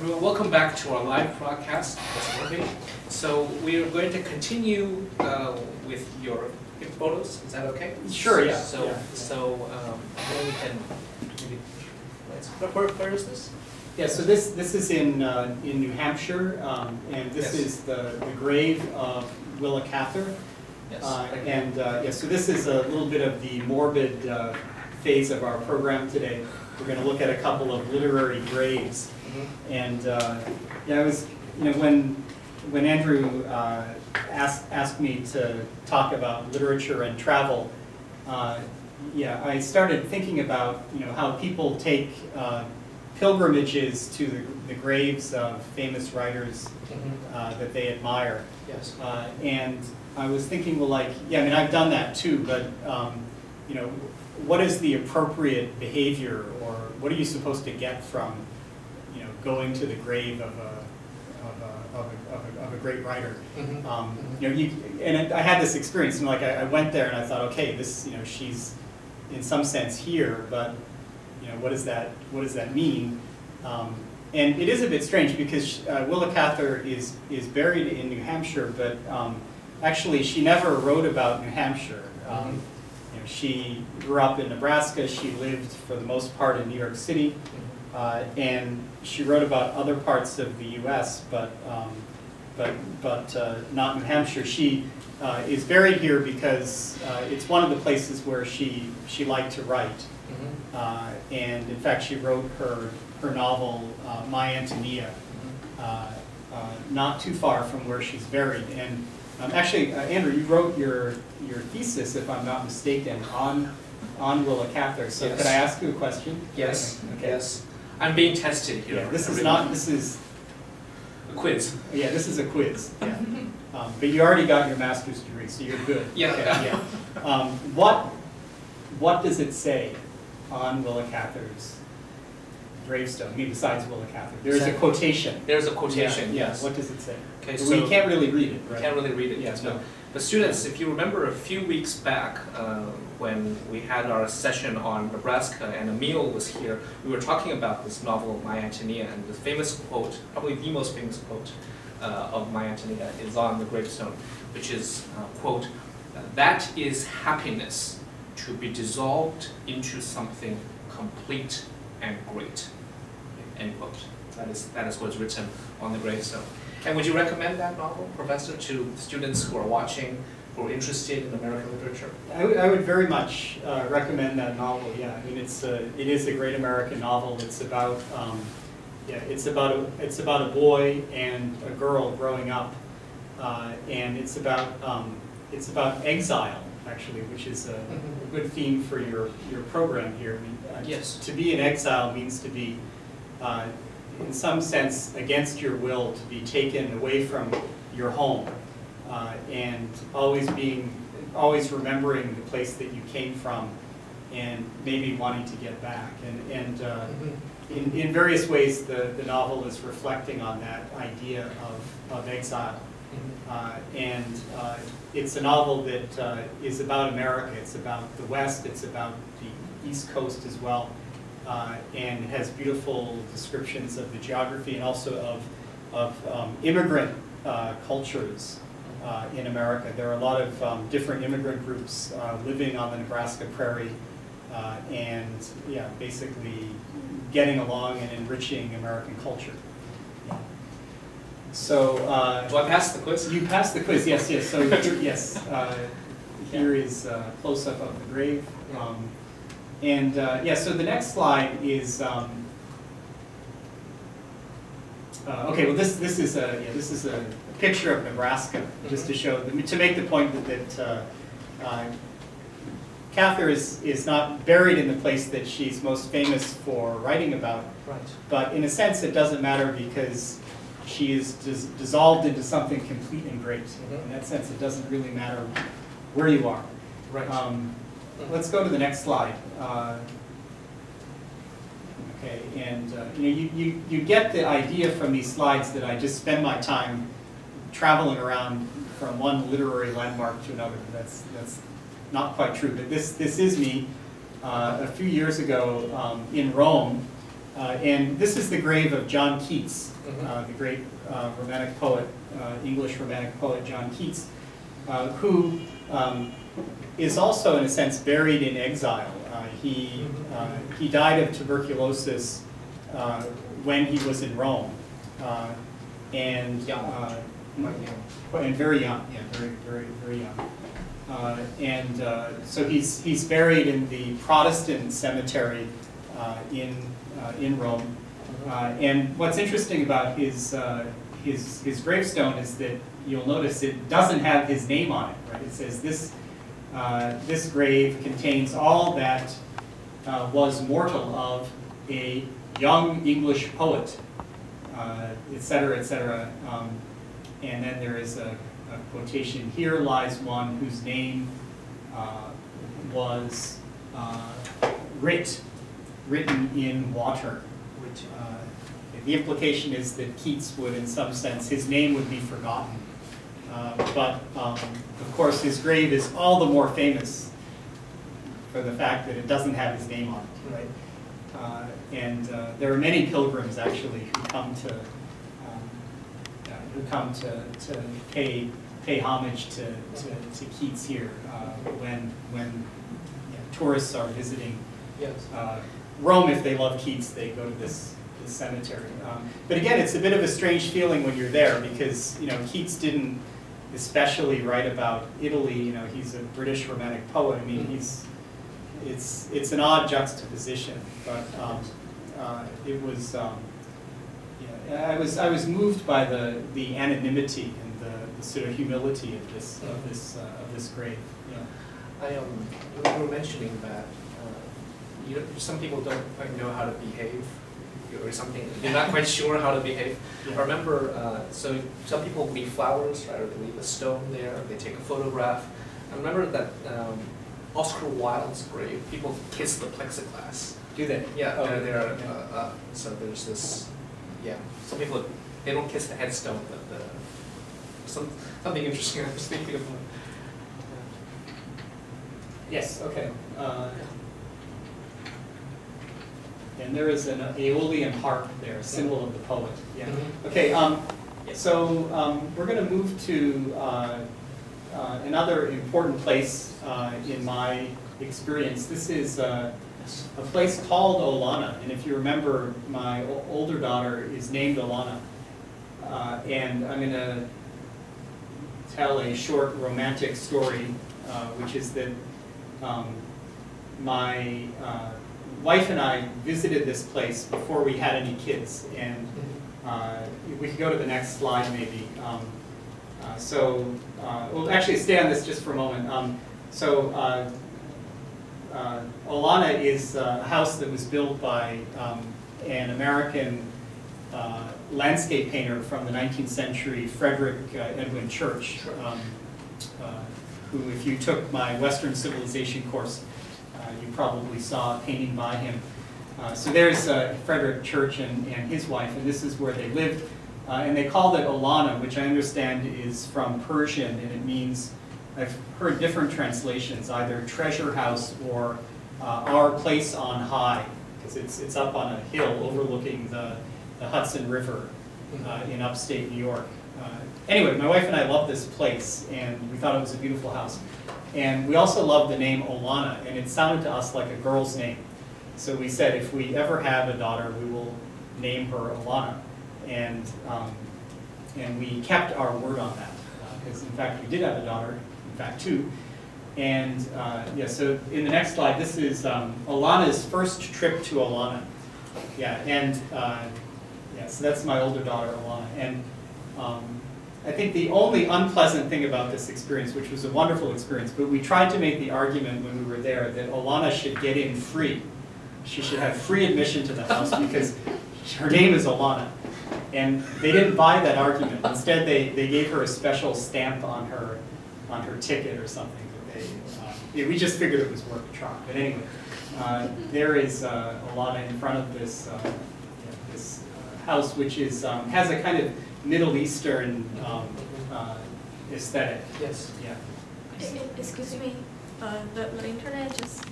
everyone, welcome back to our live broadcast. So we are going to continue with your photos. Is that okay? Sure. Yeah. So then we can maybe. Where is this? Yeah. So this is in New Hampshire, and this is the grave of Willa Cather. Yes. So this is a little bit of the morbid phase of our program today. We're going to look at a couple of literary graves. Mm-hmm. And I was, when Andrew asked me to talk about literature and travel, I started thinking about how people take pilgrimages to the graves of famous writers that they admire. Yes. And I was thinking, well, I've done that too, but what is the appropriate behavior, or what are you supposed to get from going to the grave of a great writer? Mm-hmm. And I had this experience, I went there and I thought, okay, this, she's in some sense here, but what does that mean? And it is a bit strange because Willa Cather is buried in New Hampshire, but actually she never wrote about New Hampshire. She grew up in Nebraska. She lived for the most part in New York City, and she wrote about other parts of the U.S., but not New Hampshire. She is buried here because it's one of the places where she liked to write, and in fact she wrote her novel My Antonia not too far from where she's buried. And actually, Andrew, you wrote your thesis, if I'm not mistaken, on Willa Cather. So yes. Could I ask you a question? Yes. Okay. Yes. I'm being tested here. Yeah, this is a quiz. Yeah, this is a quiz. Yeah. But you already got your master's degree, so you're good. Yeah. Okay, yeah. What does it say on Willa Cather's gravestone? Besides Willa Cather, there's a quotation. There's a quotation. Yeah, Yes. What does it say? Okay, so we can't really read it, right? We can't really read it. Yes. No. But students, if you remember a few weeks back when we had our session on Nebraska and Emil was here, we were talking about this novel, My Antonia, and the famous quote, probably the most famous quote of My Antonia is on the gravestone, which is, quote, "That is happiness, to be dissolved into something complete and great," end quote. That is what's written on the gravestone. And would you recommend that novel, Professor, to students who are watching, who are interested in American literature? I would very much recommend that novel. Yeah, I mean it is a great American novel. It's about it's about a boy and a girl growing up, and it's about exile actually, which is a good theme for your program here. I mean, yes. To be in exile means to be in some sense against your will, to be taken away from your home, and always remembering the place that you came from, and maybe wanting to get back. And in various ways, the novel is reflecting on that idea of exile. And it's a novel that is about America. It's about the West. It's about the East Coast as well. And it has beautiful descriptions of the geography and also of immigrant cultures in America. There are a lot of different immigrant groups living on the Nebraska prairie, and basically getting along and enriching American culture. So, do I pass the quiz? You passed the quiz, yes. So yes, here is a close-up of the grave. So the next slide is okay. Well, this is a picture of Nebraska, just to show, to make the point that Cather is not buried in the place that she's most famous for writing about. Right. But in a sense, it doesn't matter because she is dissolved into something complete and great. In that sense, it doesn't really matter where you are. Right. Let's go to the next slide. Okay, and you get the idea from these slides that I just spend my time traveling around from one literary landmark to another. That's not quite true, but this is me a few years ago in Rome. And this is the grave of John Keats, the great Romantic poet, English Romantic poet John Keats, who is also, in a sense, buried in exile. He died of tuberculosis when he was in Rome, and very young, yeah, very young. So he's buried in the Protestant cemetery in Rome. And what's interesting about his gravestone is that you'll notice it doesn't have his name on it. Right? It says this grave contains all that was mortal of a young English poet, etc., etc. And then there is a quotation, "Here lies one whose name was written in water." Which the implication is that Keats would, in some sense, his name would be forgotten. But of course, his grave is all the more famous for the fact that it doesn't have his name on it, right? And there are many pilgrims actually who come to pay homage to Keats here when tourists are visiting Rome. If they love Keats, they go to this cemetery. But again, it's a bit of a strange feeling when you're there because Keats didn't especially write about Italy. He's a British Romantic poet. I mean, it's an odd juxtaposition, but it was. I was moved by the anonymity and the sort of humility of this grave. Yeah. You were mentioning that some people don't quite know how to behave, or something. They're not quite sure how to behave. Yeah. I remember, so some people leave flowers, right, or they leave a stone there. They take a photograph. I remember that Oscar Wilde's grave. People kiss the plexiglass. Do they? Yeah. Oh, So there's this. Yeah. Some people, they don't kiss the headstone, but something interesting I was thinking about. Yes, okay. And there is an Aeolian harp there, a symbol of the poet. Yeah. Okay, so we're going to move to another important place in my experience. This is a place called Olana, and if you remember, my older daughter is named Olana. And I'm going to tell a short romantic story, which is that my wife and I visited this place before we had any kids, and we could go to the next slide maybe. We'll actually stay on this just for a moment. Olana is a house that was built by an American landscape painter from the 19th century, Frederick Edwin Church, who, if you took my Western Civilization course, you probably saw a painting by him. So there's Frederick Church and his wife, and this is where they lived. And they called it Olana, which I understand is from Persian, and it means, I've heard different translations, either treasure house or our place on high, because it's up on a hill overlooking the Hudson River in upstate New York. Anyway, my wife and I loved this place, and we thought it was a beautiful house. And we also loved the name Olana, and it sounded to us like a girl's name. So we said, if we ever have a daughter, we will name her Olana. And we kept our word on that, because in fact we did have a daughter, in fact two. And yeah, so in the next slide, this is Olana's first trip to Olana. Yeah, and yeah, so that's my older daughter, Olana. And I think the only unpleasant thing about this experience, which was a wonderful experience, but we tried to make the argument when we were there that Olana should get in free. She should have free admission to the house because her name is Olana. And they didn't buy that argument. Instead, they gave her a special stamp on her ticket or something. Yeah, we just figured it was worth a try. But anyway, there is Olana in front of this this house, which is has a kind of Middle Eastern aesthetic. Yes. Yeah. Excuse me. The internet just